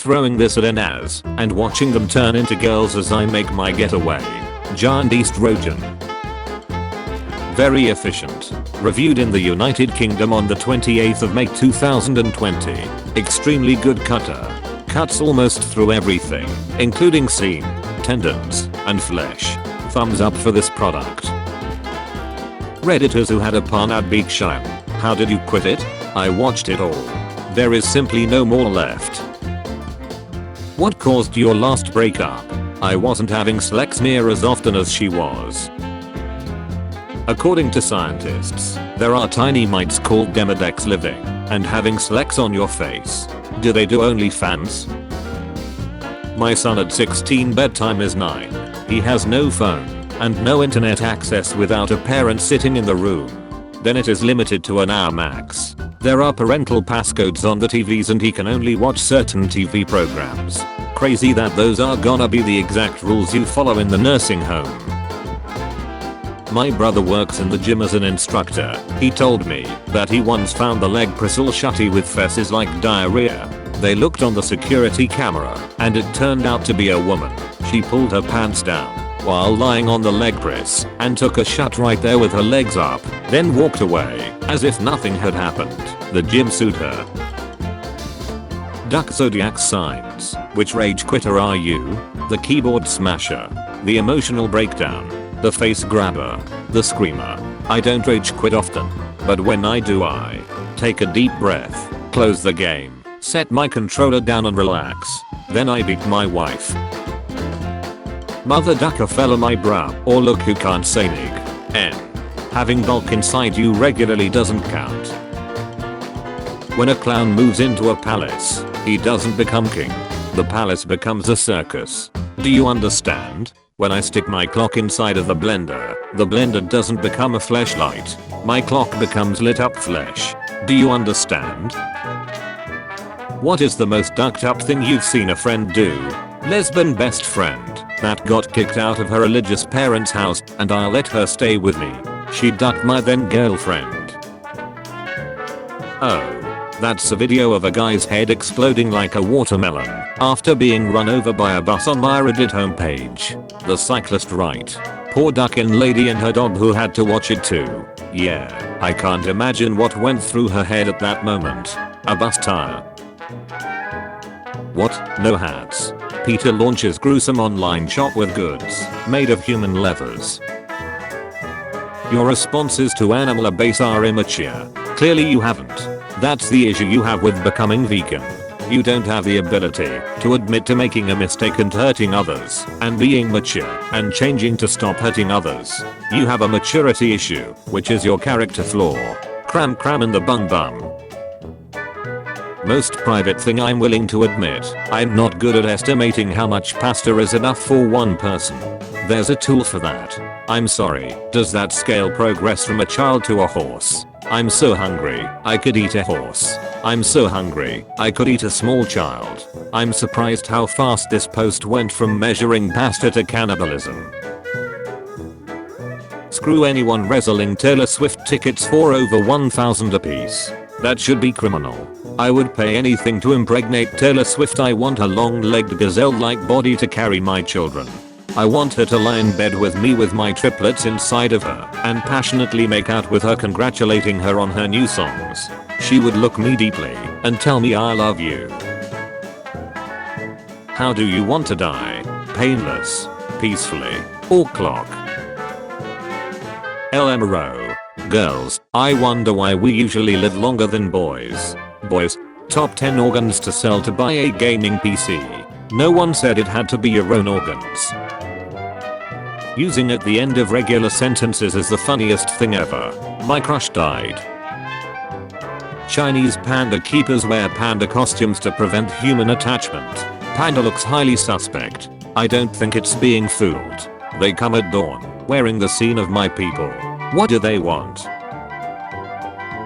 throwing this at Inez and watching them turn into girls as I make my getaway. Giant estrogen. Very efficient. Reviewed in the United Kingdom on the 28th of May 2020. Extremely good cutter. Cuts almost through everything, including seam, tendons, and flesh. Thumbs up for this product. Redditors who had a Parnad Big Shine. How did you quit it? I watched it all. There is simply no more left. What caused your last breakup? I wasn't having sex near as often as she was. According to scientists, there are tiny mites called Demodex living and having sex on your face. Do they do OnlyFans? My son at 16 bedtime is 9. He has no phone and no internet access without a parent sitting in the room. Then it is limited to an hour max. There are parental passcodes on the TVs and he can only watch certain TV programs. Crazy that those are gonna be the exact rules you follow in the nursing home. My brother works in the gym as an instructor. He told me that he once found the leg press all shutty with feces like diarrhea. They looked on the security camera and it turned out to be a woman. She pulled her pants down while lying on the leg press and took a shot right there with her legs up, then walked away as if nothing had happened. The gym sued her. Duck zodiac signs. Which rage quitter are you? The keyboard smasher. The emotional breakdown. The face grabber. The screamer. I don't rage quit often, but when I do I take a deep breath, close the game, set my controller down and relax. Then I beat my wife. Mother ducker fell on my brow, or look who can't say nig. N. Having bulk inside you regularly doesn't count. When a clown moves into a palace, he doesn't become king. The palace becomes a circus. Do you understand? When I stick my clock inside of the blender doesn't become a fleshlight. My clock becomes lit up flesh. Do you understand? What is the most ducked up thing you've seen a friend do? Lesbian best friend that got kicked out of her religious parents' house and I'll let her stay with me. She ducked my then girlfriend. Oh. That's a video of a guy's head exploding like a watermelon after being run over by a bus on my Reddit homepage. The cyclist right. Poor duckin' lady and her dog who had to watch it too. Yeah, I can't imagine what went through her head at that moment. A bus tire. What? No hats. Peter launches gruesome online shop with goods made of human levers. Your responses to animal abuse are immature. Clearly you haven't. That's the issue you have with becoming vegan. You don't have the ability to admit to making a mistake and hurting others and being mature and changing to stop hurting others. You have a maturity issue, which is your character flaw. Cram in the bum. Most private thing I'm willing to admit, I'm not good at estimating how much pasta is enough for one person. There's a tool for that. I'm sorry, does that scale progress from a child to a horse? I'm so hungry, I could eat a horse. I'm so hungry, I could eat a small child. I'm surprised how fast this post went from measuring pasta to cannibalism. Screw anyone wrestling Taylor Swift tickets for over 1,000 apiece. That should be criminal. I would pay anything to impregnate Taylor Swift. I want a long-legged gazelle-like body to carry my children. I want her to lie in bed with me with my triplets inside of her and passionately make out with her, congratulating her on her new songs. She would look me deeply and tell me I love you. How do you want to die? Painless, peacefully, or clock? LMRO. Girls, I wonder why we usually live longer than boys. Boys, top 10 organs to sell to buy a gaming PC. No one said it had to be your own organs. Using at the end of regular sentences is the funniest thing ever. My crush died. Chinese panda keepers wear panda costumes to prevent human attachment. Panda looks highly suspect. I don't think it's being fooled. They come at dawn, wearing the scene of my people. What do they want?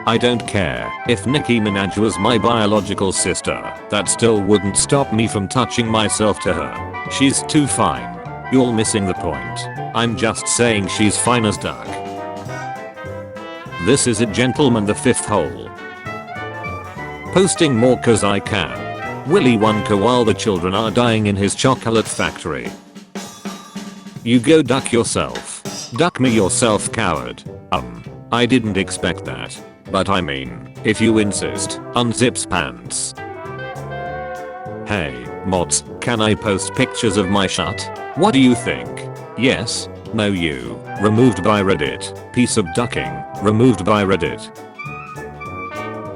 I don't care if Nicki Minaj was my biological sister. That still wouldn't stop me from touching myself to her. She's too fine. You're missing the point. I'm just saying she's fine as duck. This is a gentleman the fifth hole. Posting more cause I can. Willy Wonka while the children are dying in his chocolate factory. You go duck yourself. Duck me yourself, coward. I didn't expect that. But I mean, if you insist, unzips pants. Hey, mods, can I post pictures of my shut? What do you think? Yes? No you. Removed by Reddit. Piece of ducking. Removed by Reddit.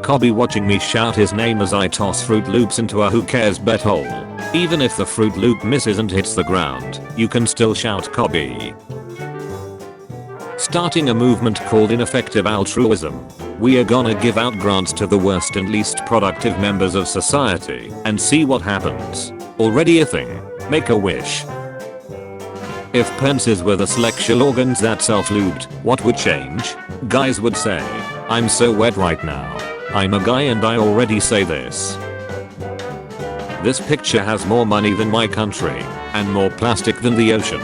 Cobby watching me shout his name as I toss Fruit Loops into a who cares bet hole. Even if the Fruit Loop misses and hits the ground, you can still shout Cobby. Starting a movement called Ineffective Altruism. We are gonna give out grants to the worst and least productive members of society and see what happens. Already a thing. Make a wish. If pences were the sexual organs that self-lubed, what would change? Guys would say, I'm so wet right now. I'm a guy and I already say this. This picture has more money than my country, and more plastic than the ocean.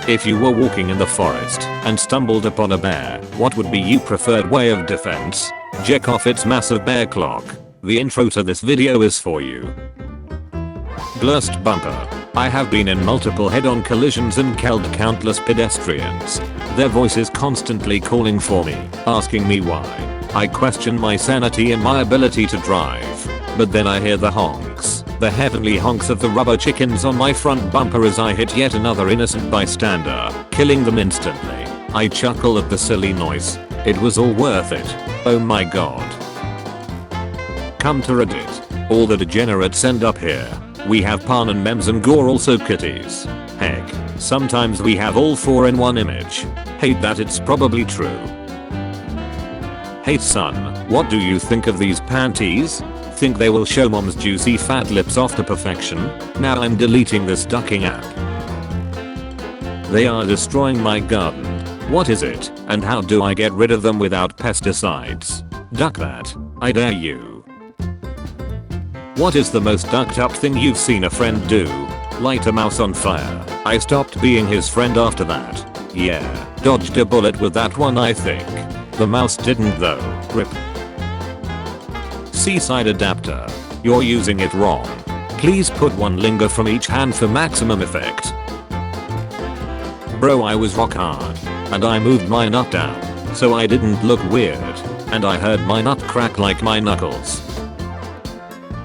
If you were walking in the forest and stumbled upon a bear, what would be your preferred way of defense? Check off its massive bear clock. The intro to this video is for you. Blurst bumper. I have been in multiple head-on collisions and killed countless pedestrians. Their voices constantly calling for me, asking me why. I question my sanity and my ability to drive. But then I hear the honks. The heavenly honks of the rubber chickens on my front bumper as I hit yet another innocent bystander, killing them instantly. I chuckle at the silly noise. It was all worth it. Oh my god. Come to Reddit. All the degenerates end up here. We have Pan and Memes and Gore, also kitties. Heck, sometimes we have all four in one image. Hate that it's probably true. Hey son, what do you think of these panties? Think they will show mom's juicy fat lips off to perfection? Now I'm deleting this ducking app. They are destroying my garden. What is it, and how do I get rid of them without pesticides? Duck that. I dare you. What is the most ducked up thing you've seen a friend do? Light a mouse on fire. I stopped being his friend after that. Yeah, dodged a bullet with that one I think. The mouse didn't though. RIP. Seaside adapter. You're using it wrong. Please put one linger from each hand for maximum effect. Bro, I was rock hard. And I moved my nut down, so I didn't look weird. And I heard my nut crack like my knuckles.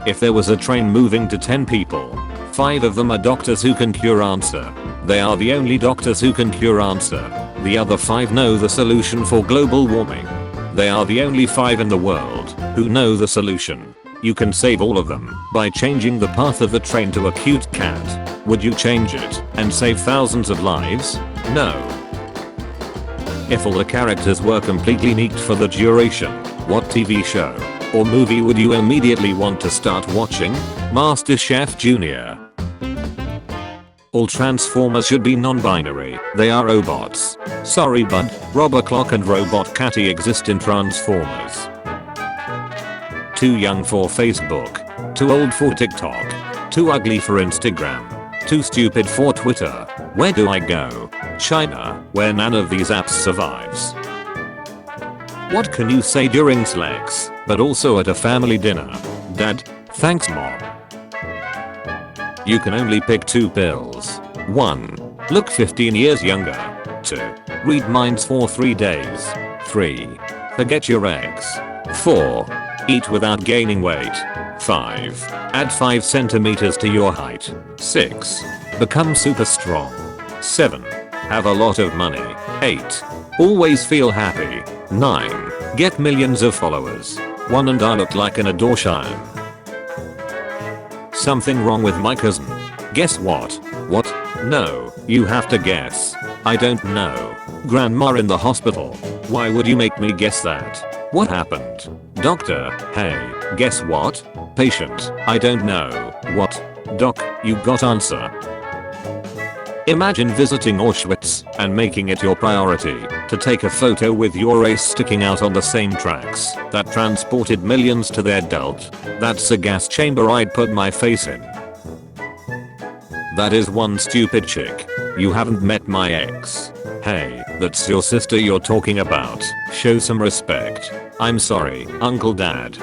If there was a train moving to 10 people, 5 of them are doctors who can cure answer. They are the only doctors who can cure answer. The other 5 know the solution for global warming. They are the only 5 in the world who know the solution. You can save all of them by changing the path of the train to a cute cat. Would you change it and save thousands of lives? No. If all the characters were completely neat for the duration, what TV show or movie would you immediately want to start watching? MasterChef Junior. All Transformers should be non-binary. They are robots. Sorry bud, Roboclock and Robot Catty exist in Transformers. Too young for Facebook. Too old for TikTok. Too ugly for Instagram. Too stupid for Twitter. Where do I go? China, where none of these apps survives. What can you say during sex, but also at a family dinner? Dad, thanks mom. You can only pick 2 pills. 1. Look 15 years younger. 2. Read minds for 3 days. 3. Forget your eggs. 4. Eat without gaining weight. 5. Add 5 centimeters to your height. 6. Become super strong. 7. Have a lot of money. 8. Always feel happy. 9. Get millions of followers. 1 and I look like an Adorshan. Something wrong with my cousin. Guess what? What? No, you have to guess. I don't know. Grandma in the hospital. Why would you make me guess that? What happened? Doctor, hey, guess what? Patient, I don't know. What? Doc, you got answer. Imagine visiting Auschwitz and making it your priority to take a photo with your ace sticking out on the same tracks that transported millions to their death. That's a gas chamber I'd put my face in. That is one stupid chick. You haven't met my ex. Hey, that's your sister you're talking about. Show some respect. I'm sorry, Uncle Dad.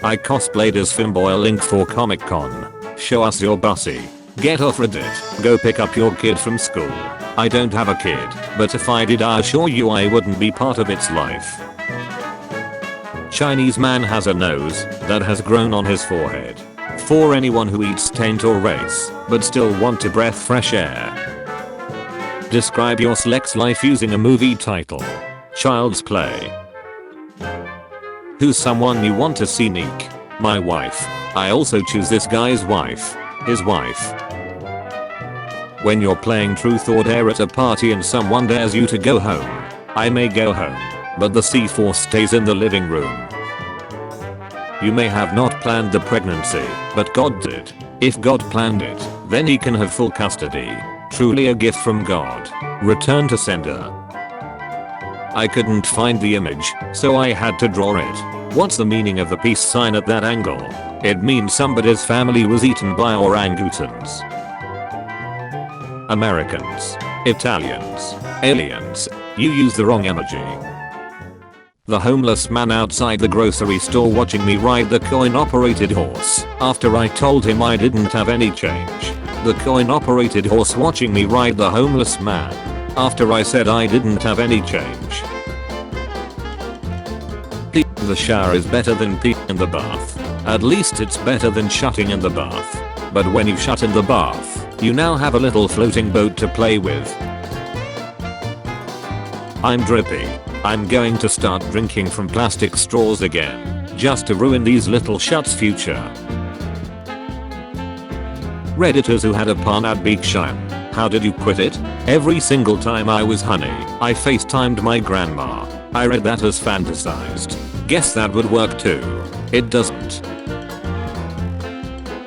I cosplayed as Fimboy Link for Comic Con. Show us your bussy. Get off Reddit. Go pick up your kid from school. I don't have a kid, but if I did I assure you I wouldn't be part of its life. Chinese man has a nose that has grown on his forehead. For anyone who eats taint or race, but still want to breathe fresh air. Describe your sex life using a movie title. Child's Play. Who's someone you want to see? Neek. My wife. I also choose this guy's wife. His wife. When you're playing truth or dare at a party and someone dares you to go home. I may go home, but the C4 stays in the living room. You may have not planned the pregnancy, but God did. If God planned it, then he can have full custody. Truly a gift from God. Return to sender. I couldn't find the image, so I had to draw it. What's the meaning of the peace sign at that angle? It means somebody's family was eaten by orangutans. Americans. Italians. Aliens. You use the wrong emoji. The homeless man outside the grocery store watching me ride the coin-operated horse after I told him I didn't have any change. The coin-operated horse watching me ride the homeless man after I said I didn't have any change. Pee in the shower is better than pee in the bath. At least it's better than shutting in the bath. But when you shut in the bath, you now have a little floating boat to play with. I'm drippy. I'm going to start drinking from plastic straws again, just to ruin these little shuts' future. Redditors who had a pun at Big Shine. How did you quit it? Every single time I was honey, I FaceTimed my grandma. I read that as fantasized. Guess that would work too. It doesn't.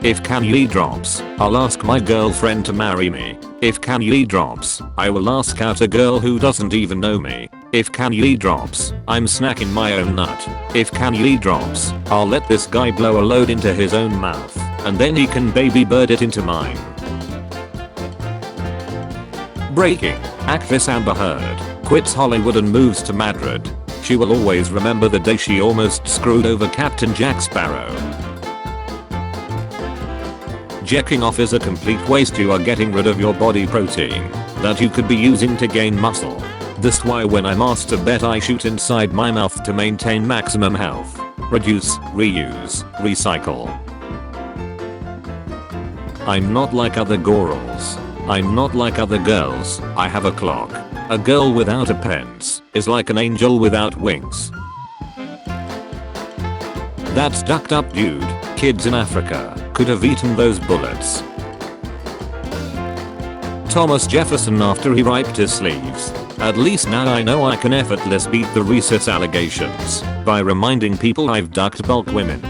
If Kanye drops, I'll ask my girlfriend to marry me. If Kanye drops, I will ask out a girl who doesn't even know me. If Kanye drops, I'm snacking my own nut. If Kanye drops, I'll let this guy blow a load into his own mouth, and then he can baby bird it into mine. Breaking. Actress Amber Heard quits Hollywood and moves to Madrid. She will always remember the day she almost screwed over Captain Jack Sparrow. Jacking off is a complete waste. You are getting rid of your body protein that you could be using to gain muscle. This why when I masturbate I shoot inside my mouth to maintain maximum health. Reduce, reuse, recycle. I'm not like other girls. I'm not like other girls. I have a clock. A girl without a pence is like an angel without wings. That's ducked up dude. Kids in Africa could have eaten those bullets. Thomas Jefferson after he wiped his sleeves. At least now I know I can effortless beat the racist allegations by reminding people I've ducked bulk women.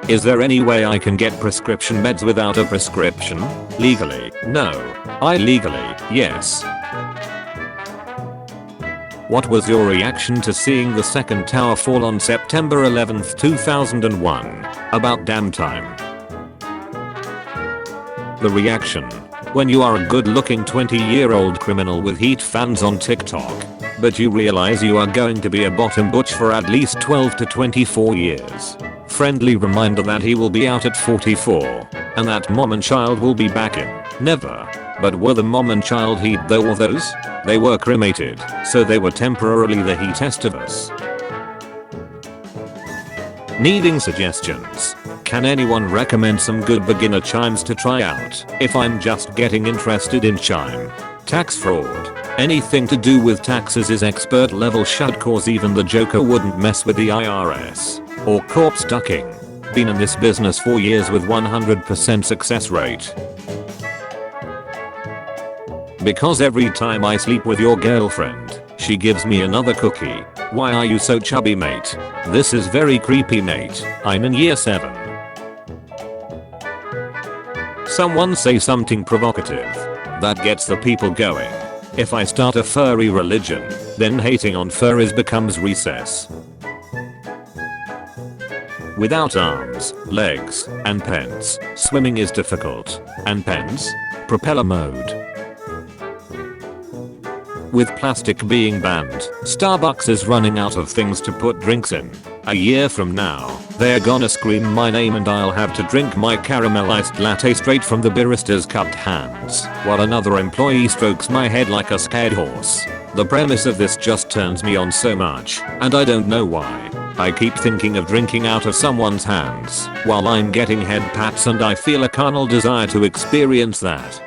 Is there any way I can get prescription meds without a prescription? Legally, no. Illegally, yes. What was your reaction to seeing the second tower fall on September 11th, 2001? About damn time. The reaction. When you are a good-looking 20-year-old criminal with heat fans on TikTok, but you realize you are going to be a bottom butch for at least 12 to 24 years. Friendly reminder that he will be out at 44, and that mom and child will be back in. Never. But were the mom and child heat though or those? They were cremated, so they were temporarily the heat us. Needing suggestions. Can anyone recommend some good beginner chimes to try out if I'm just getting interested in chime? Tax fraud. Anything to do with taxes is expert level shut cause even the Joker wouldn't mess with the IRS. Or corpse ducking. Been in this business for years with 100% success rate. Because every time I sleep with your girlfriend, she gives me another cookie. Why are you so chubby, mate? This is very creepy, mate. I'm in year 7. Someone say something provocative that gets the people going. If I start a furry religion, then hating on furries becomes recess. Without arms, legs, and pens, swimming is difficult. And pens? Propeller mode. With plastic being banned, Starbucks is running out of things to put drinks in. A year from now, they're gonna scream my name and I'll have to drink my caramelized latte straight from the barista's cupped hands while another employee strokes my head like a scared horse. The premise of this just turns me on so much, and I don't know why. I keep thinking of drinking out of someone's hands while I'm getting head pats, and I feel a carnal desire to experience that.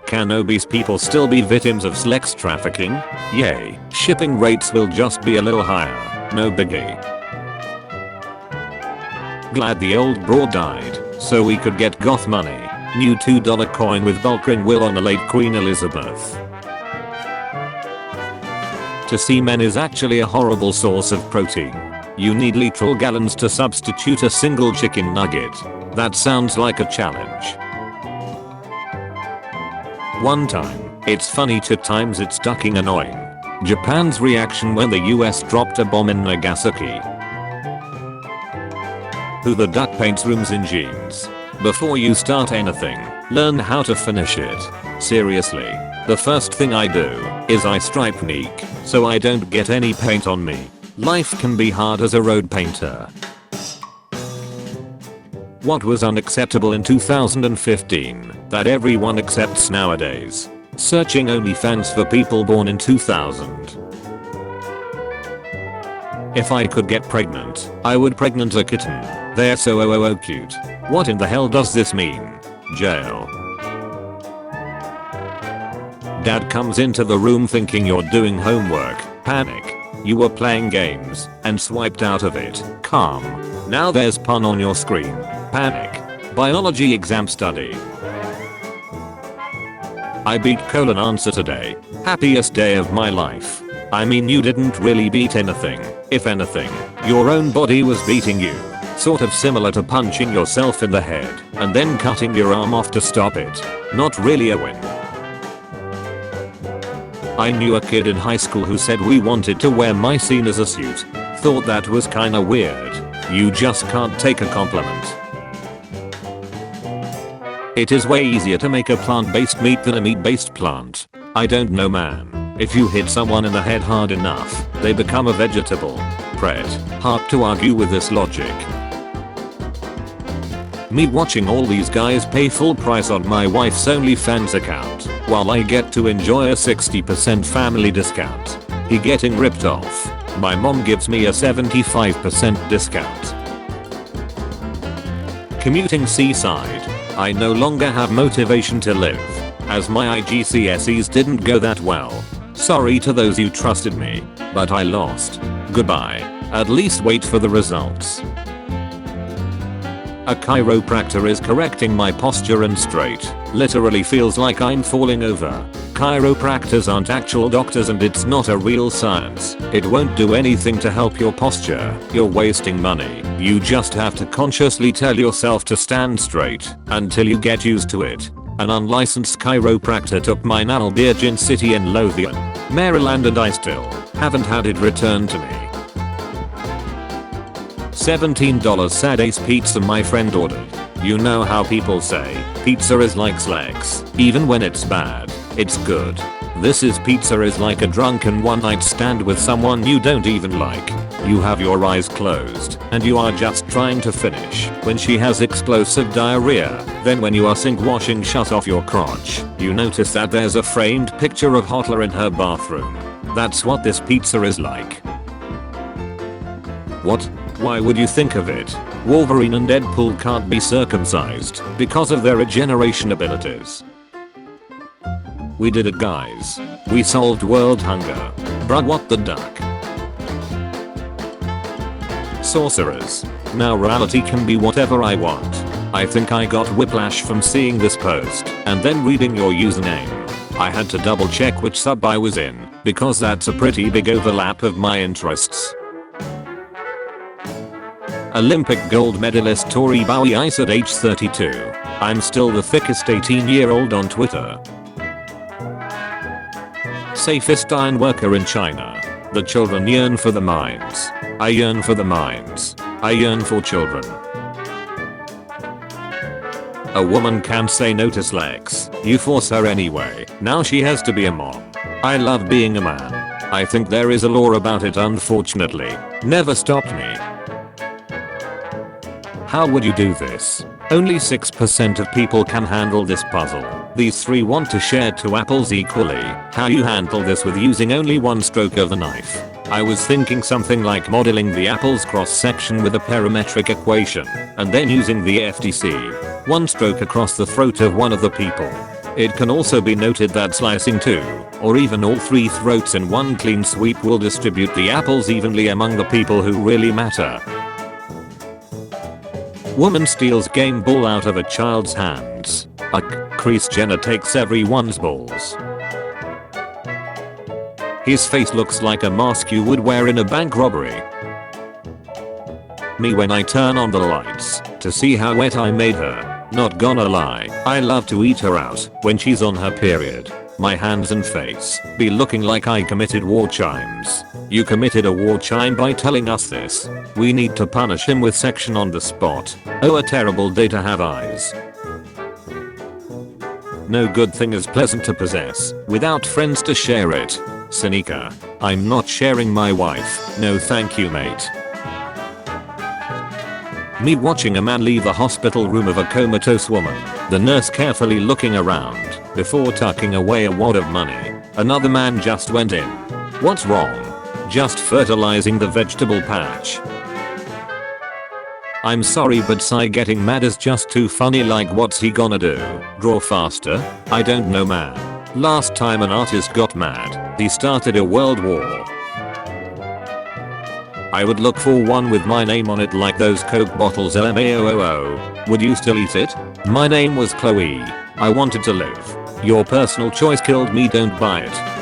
Can obese people still be victims of sex trafficking? Yay, shipping rates will just be a little higher, no biggie. Glad the old broad died, so we could get goth money. New $2 coin with bulk will on the late Queen Elizabeth. To see men is actually a horrible source of protein. You need literal gallons to substitute a single chicken nugget. That sounds like a challenge. One time, it's funny, 2 times it's ducking annoying. Japan's reaction when the US dropped a bomb in Nagasaki. Who the duck paints rooms in jeans? Before you start anything, learn how to finish it. Seriously, the first thing I do is I stripe Neek so I don't get any paint on me. Life can be hard as a road painter. What was unacceptable in 2015 that everyone accepts nowadays? Searching OnlyFans for people born in 2000. If I could get pregnant, I would pregnant a kitten. They're so cute. What in the hell does this mean? Jail. Dad comes into the room thinking you're doing homework. Panic. You were playing games and swiped out of it. Calm. Now there's pun on your screen. Panic. Biology exam study. I beat answer today. Happiest day of my life. I mean, you didn't really beat anything. If anything, your own body was beating you. Sort of similar to punching yourself in the head and then cutting your arm off to stop it. Not really a win. I knew a kid in high school who said we wanted to wear mycene as a suit. Thought that was kinda weird. You just can't take a compliment. It is way easier to make a plant-based meat than a meat-based plant. I don't know, man. If you hit someone in the head hard enough, they become a vegetable. Pret. Hard to argue with this logic. Me watching all these guys pay full price on my wife's OnlyFans account, while I get to enjoy a 60% family discount. He getting ripped off. My mom gives me a 75% discount. Commuting seaside. I no longer have motivation to live, as my IGCSEs didn't go that well. Sorry to those who trusted me, but I lost. Goodbye. At least wait for the results. A chiropractor is correcting my posture and straight. Literally feels like I'm falling over. Chiropractors aren't actual doctors and it's not a real science. It won't do anything to help your posture. You're wasting money. You just have to consciously tell yourself to stand straight until you get used to it. An unlicensed chiropractor took mine at Virgin City in Lothian, Maryland, and I still haven't had it returned to me. $17 sad ace pizza my friend ordered. You know how people say pizza is like sex. Even when it's bad, it's good. This is pizza is like a drunken one night stand with someone you don't even like. You have your eyes closed and you are just trying to finish when she has explosive diarrhea. Then when you are sink washing shut off your crotch, you notice that there's a framed picture of Hitler in her bathroom. That's what this pizza is like. What? Why would you think of it? Wolverine and Deadpool can't be circumcised because of their regeneration abilities. We did it, guys. We solved world hunger. Bruh, what the duck? Sorcerers. Now reality can be whatever I want. I think I got whiplash from seeing this post and then reading your username. I had to double check which sub I was in because that's a pretty big overlap of my interests. Olympic gold medalist Tori Bowie Ice at age 32. I'm still the thickest 18-year-old on Twitter. Safest iron worker in China. The children yearn for the mines. I yearn for the mines. I yearn for children. A woman can't say no to sex. You force her anyway. Now she has to be a mom. I love being a man. I think there is a law about it, unfortunately. Never stopped me. How would you do this? Only 6% of people can handle this puzzle. These 3 want to share 2 apples equally. How you handle this with using only 1 stroke of the knife? I was thinking something like modeling the apple's cross section with a parametric equation, and then using the FTC. 1 stroke across the throat of one of the people. It can also be noted that slicing 2, or even all 3 throats in 1 clean sweep will distribute the apples evenly among the people who really matter. Woman steals game ball out of a child's hands. Kris Jenner takes everyone's balls. His face looks like a mask you would wear in a bank robbery. Me when I turn on the lights to see how wet I made her. Not gonna lie, I love to eat her out when she's on her period. My hands and face be looking like I committed war crimes. You committed a war crime by telling us this. We need to punish him with section on the spot. Oh, a terrible day to have eyes. No good thing is pleasant to possess without friends to share it. Seneca, I'm not sharing my wife. No thank you, mate. Me watching a man leave the hospital room of a comatose woman. The nurse carefully looking around before tucking away a wad of money. Another man just went in. What's wrong? Just fertilizing the vegetable patch. I'm sorry, but Psy getting mad is just too funny. Like, what's he gonna do? Draw faster? I don't know, man. Last time an artist got mad, he started a world war. I would look for one with my name on it, like those Coke bottles. LMAO. Would you still eat it? My name was Chloe. I wanted to live. Your personal choice killed me, don't buy it.